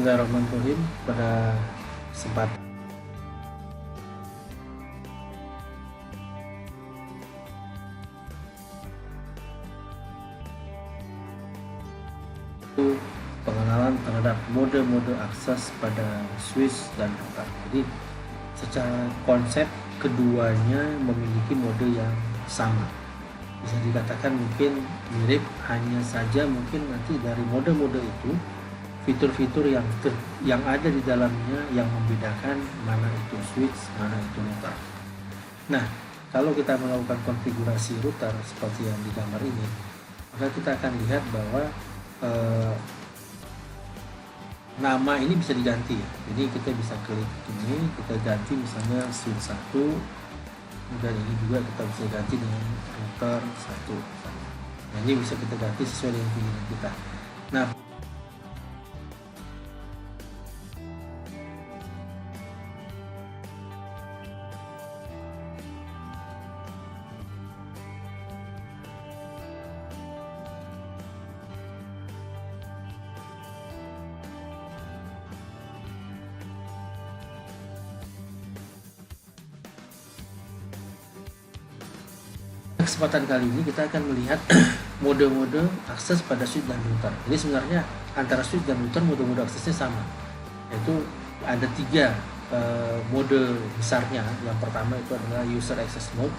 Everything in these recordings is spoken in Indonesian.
Bismillahirrahmanirrahim. Pada kesempatan pengenalan terhadap mode-mode akses pada switch dan router. Jadi secara konsep keduanya memiliki mode yang sama. Bisa dikatakan mungkin mirip, hanya saja mungkin nanti dari mode-mode itu fitur-fitur yang ada di dalamnya yang membedakan mana itu switch, mana itu router. Nah, kalau kita melakukan konfigurasi router seperti yang di gambar ini, maka kita akan lihat bahwa nama ini bisa diganti ya. Jadi kita bisa klik ini, kita ganti misalnya switch 1, dan ini juga kita bisa ganti dengan router 1. Nah, ini bisa kita ganti sesuai dengan keinginan kita. Nah, kesempatan kali ini kita akan melihat mode-mode akses pada switch dan router. Jadi sebenarnya antara switch dan router mode-mode aksesnya sama, yaitu ada 3 mode besarnya. Yang pertama itu adalah user access mode,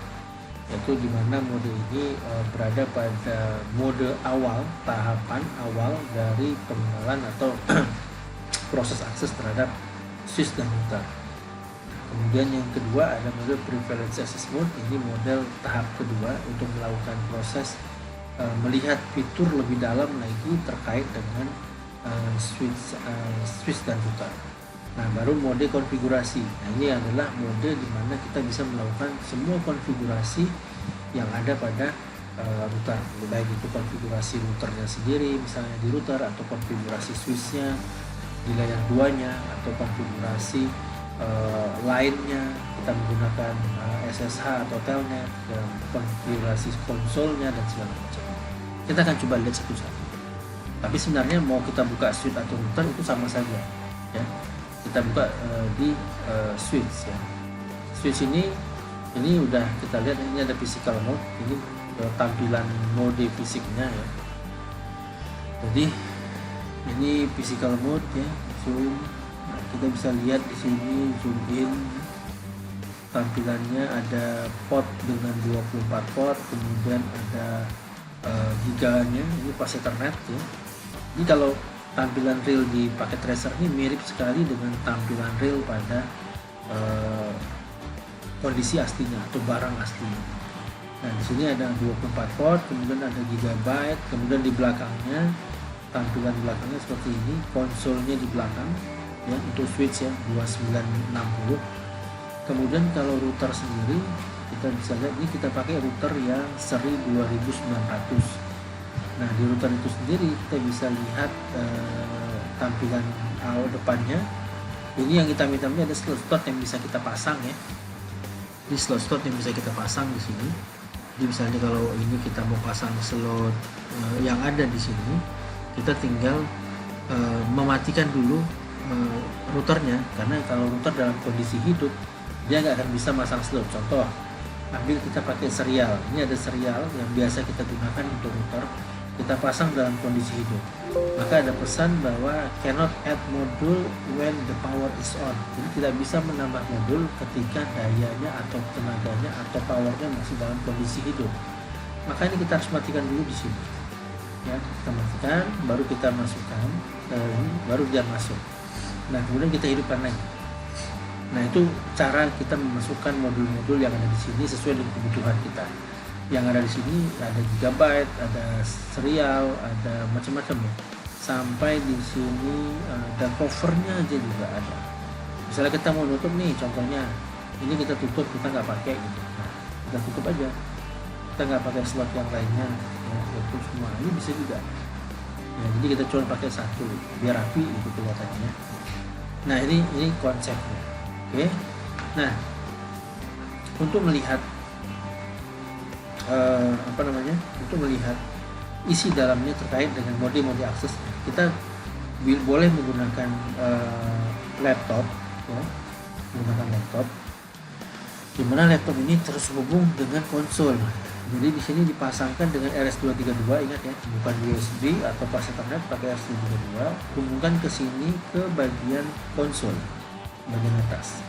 yaitu di mana mode ini berada pada mode awal, tahapan awal dari pengenalan atau proses akses terhadap switch dan router. Kemudian yang kedua ada mode preference access mode. Ini model tahap kedua untuk melakukan proses melihat fitur lebih dalam lagi terkait dengan switch dan router. Nah, baru mode konfigurasi. Nah, ini adalah mode di mana kita bisa melakukan semua konfigurasi yang ada pada router, baik itu konfigurasi routernya sendiri misalnya di router, atau konfigurasi switchnya di layer 2-nya, atau konfigurasi lainnya kita menggunakan SSH atau telnet, dan konfigurasi konsolnya dan segala macam. Kita akan coba lihat satu-satu. Tapi sebenarnya mau kita buka switch atau router itu sama saja ya. Kita buka di switch ya. Switch ini udah kita lihat, ini ada physical mode. Ini tampilan mode fisiknya ya. Jadi ini physical mode ya, zoom. Nah, kita bisa lihat di sini, zoom in, tampilannya ada port dengan 24 port, kemudian ada giganya, ini pas Ethernet ya. Jadi kalau tampilan real di paket tracer ini mirip sekali dengan tampilan real pada kondisi aslinya atau barang aslinya. Nah, di sini ada 24 port, kemudian ada gigabyte, kemudian di belakangnya, tampilan belakangnya seperti ini, konsolnya di belakang ya, untuk switch ya 2960. Kemudian kalau router sendiri kita bisa lihat, ini kita pakai router yang seri 2900. Nah, di router itu sendiri kita bisa lihat tampilan awal depannya. Ini yang hitam-hitamnya ada slot yang bisa kita pasang ya. Ini slot yang bisa kita pasang di sini. Jadi misalnya kalau ini kita mau pasang slot yang ada di sini, kita tinggal mematikan dulu routernya, karena kalau router dalam kondisi hidup dia nggak akan bisa masang slot. Contoh, ambil kita pakai serial, ini ada serial yang biasa kita gunakan untuk router, kita pasang dalam kondisi hidup, maka ada pesan bahwa cannot add module when the power is on. Jadi tidak bisa menambah modul ketika dayanya atau tenaganya atau powernya masih dalam kondisi hidup. Maka ini kita harus matikan dulu di sini ya, kita matikan, baru kita masukkan, baru dia masuk. Nah, kemudian kita hidupkan lagi. Nah, itu cara kita memasukkan modul-modul yang ada di sini sesuai dengan kebutuhan kita. Yang ada di sini ada gigabyte, ada serial, ada macam-macam ya. Sampai di sini ada covernya aja juga ada. Misalnya kita mau nutup nih, contohnya ini kita tutup, kita nggak pakai gitu. Nah, kita tutup aja. Kita nggak pakai slot yang lainnya, ya, tutup semua. Ini bisa juga. Ya, jadi kita cuma pakai satu biar rapi itu kelihatannya. Nah, ini konsepnya. Oke. Nah, untuk melihat untuk melihat isi dalamnya terkait dengan mode-mode akses, kita boleh menggunakan laptop, ya, menggunakan laptop, dimana laptop ini terhubung dengan konsol. Jadi di sini dipasangkan dengan RS232, ingat ya, bukan USB atau pas Ethernet, pakai RS232. Hubungkan ke sini ke bagian konsol, bagian atas.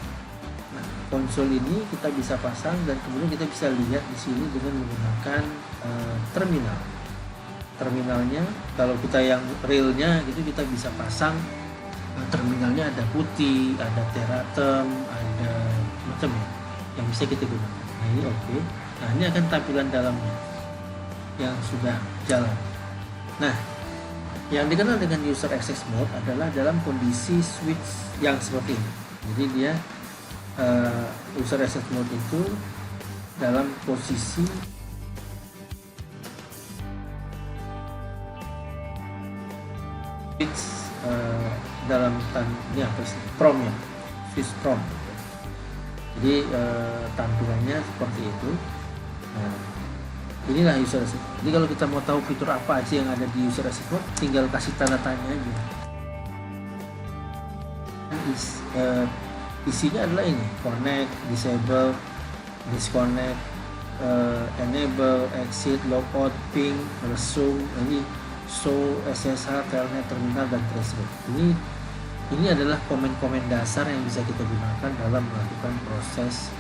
Nah, konsol ini kita bisa pasang dan kemudian kita bisa lihat di sini dengan menggunakan terminal. Terminalnya kalau kita yang realnya gitu kita bisa pasang terminalnya, ada putih, ada teratem, ada macam ya yang bisa kita gunakan. Nah ini oke. Nah ini akan tampilan dalamnya yang sudah jalan. Nah yang dikenal dengan user access mode adalah dalam kondisi switch yang seperti ini. Jadi dia user access mode itu dalam posisi switch dalam tanda prompt, switch prompt. Jadi tampilannya seperti itu. Nah, inilah user access. Jadi kalau kita mau tahu fitur apa aja yang ada di user access mode, tinggal kasih tanda tanya aja. Isinya adalah ini: connect, disable, disconnect, enable, exit, logout, ping, resume, ini show, SSH, telnet, terminal, dan traceroute. Ini adalah komen-komen dasar yang bisa kita gunakan dalam melakukan proses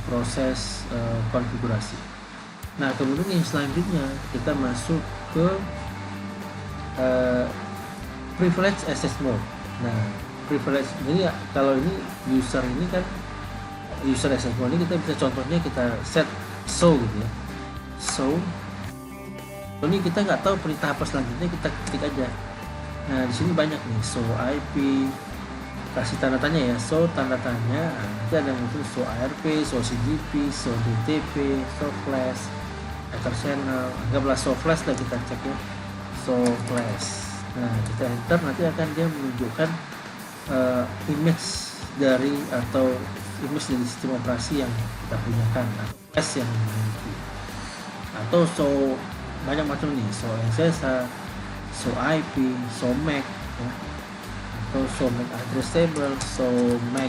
proses konfigurasi. Nah kemudian yang selanjutnya kita masuk ke privilege access mode. Nah privilege jadi kalau ini user ini kan user access mode ini kita bisa contohnya kita set show gitu ya. So ini kita nggak tahu perintah apa selanjutnya, kita ketik aja. Nah di sini banyak nih, show IP, kasih tanda tanya ya, show tanda tanya. Nah, nanti ada muncul show ARP, show CGP, show DTP, show flash, ether channel. Anggaplah show flash lah kita cek ya, show flash. Nah kita enter, nanti akan dia menunjukkan image dari atau image dari sistem operasi yang kita punyakan, flash yang dimiliki. Atau show banyak macam nih, show SSH, show IP, show MAC ya. Atau show MAC address table, show MAC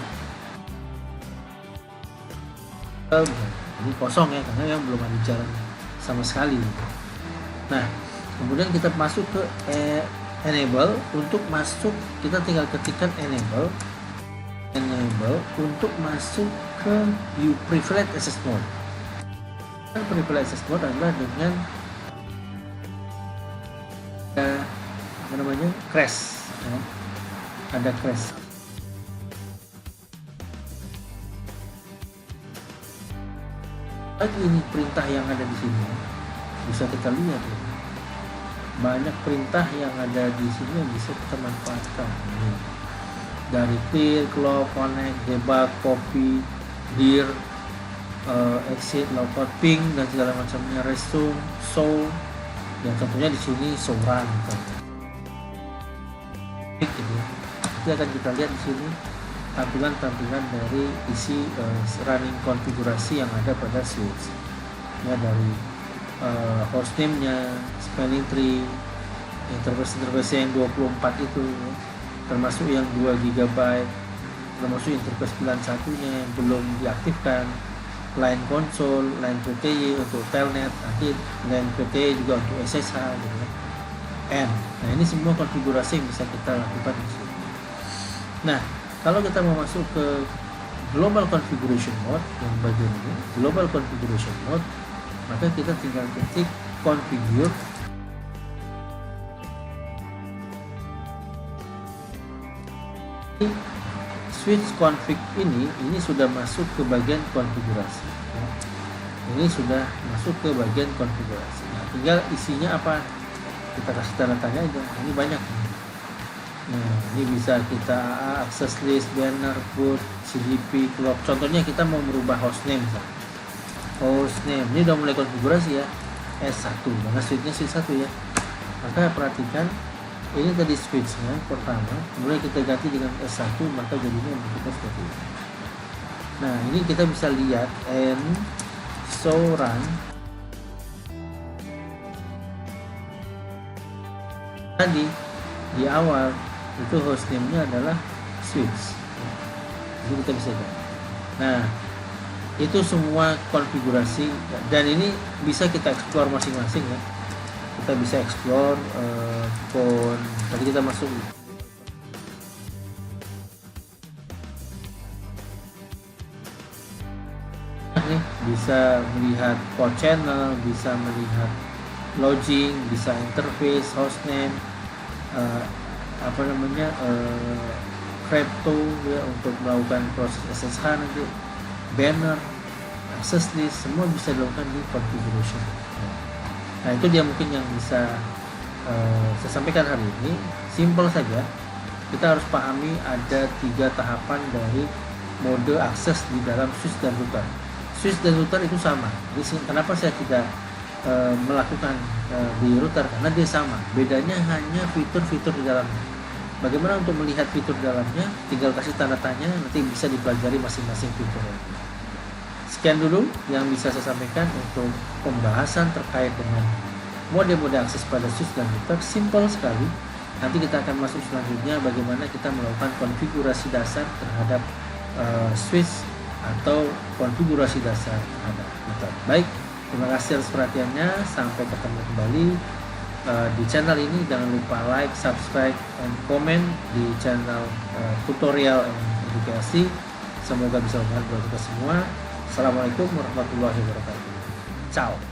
ini kosong ya, karena yang belum ada jalan sama sekali. Nah kemudian kita masuk ke enable. Untuk masuk kita tinggal ketikkan enable untuk masuk ke view privilege access mode. Privilege access mode adalah dengan crash ya. Ada crash. Lagi ini perintah yang ada di sini bisa kita lihat ya. Banyak perintah yang ada di sini yang bisa kita manfaatkan ya. Dari clear, close, connect, debug, copy, dir, exit, logout, ping, dan segala macamnya, resume, show, yang tentunya di sini show run gitu. Nanti akan kita lihat di sini tampilan dari isi running konfigurasi yang ada pada switch ya, dari hostname-nya, spanning tree, interface yang 24 itu ya, termasuk yang 2 GB, termasuk interface 91-nya yang belum diaktifkan, line konsol, line PTY untuk telnet, nanti line PTY juga untuk SSH gitu ya. Nah ini semua konfigurasi yang bisa kita lakukan di sini. Nah kalau kita mau masuk ke global configuration mode yang bagian ini, global configuration mode, maka kita tinggal ketik configure. Switch config ini sudah masuk ke bagian konfigurasi ya. Ini sudah masuk ke bagian konfigurasi. Nah, tinggal isinya apa kita kasih tanda tanya aja. Ini banyak. Nah ini bisa kita access list, banner, boot, CDP, clock. Contohnya kita mau merubah hostname misalnya. Hostname ini udah mulai konfigurasi ya, S1 karena switchnya switch 1 ya. Maka perhatikan ini tadi switchnya pertama, kemudian kita ganti dengan S1, maka jadinya bentuknya seperti ini. Nah ini kita bisa lihat show run. tadi di awal itu hostname-nya adalah switch. Jadi kita bisa lihat. Nah, itu semua konfigurasi, dan ini bisa kita explore masing-masing ya. Kita bisa explore phone. Tadi kita masuk nih, bisa melihat code channel, bisa melihat login, bisa interface, hostname, crypto ya, untuk melakukan proses SSH nanti, banner, access list, semua bisa dilakukan di configuration. Nah, itu dia mungkin yang bisa saya sampaikan hari ini. Simple saja, kita harus pahami ada 3 tahapan dari mode akses di dalam switch dan router. Switch dan router itu sama. Jadi kenapa saya tidak melakukan di router? Karena dia sama, bedanya hanya fitur-fitur di dalamnya. Bagaimana untuk melihat fitur di dalamnya? Tinggal kasih tanda tanya, nanti bisa dipelajari masing-masing fiturnya. Sekian dulu yang bisa saya sampaikan untuk pembahasan terkait dengan mode-mode akses pada switch dan router. Simple sekali. Nanti kita akan masuk selanjutnya bagaimana kita melakukan konfigurasi dasar terhadap switch atau konfigurasi dasar terhadap router. Baik, terima kasih atas perhatiannya. Sampai ketemu kembali di channel ini. Jangan lupa like, subscribe, dan komen di channel tutorial dan edukasi. Semoga bisa membantu kita semua. Assalamualaikum warahmatullahi wabarakatuh. Ciao.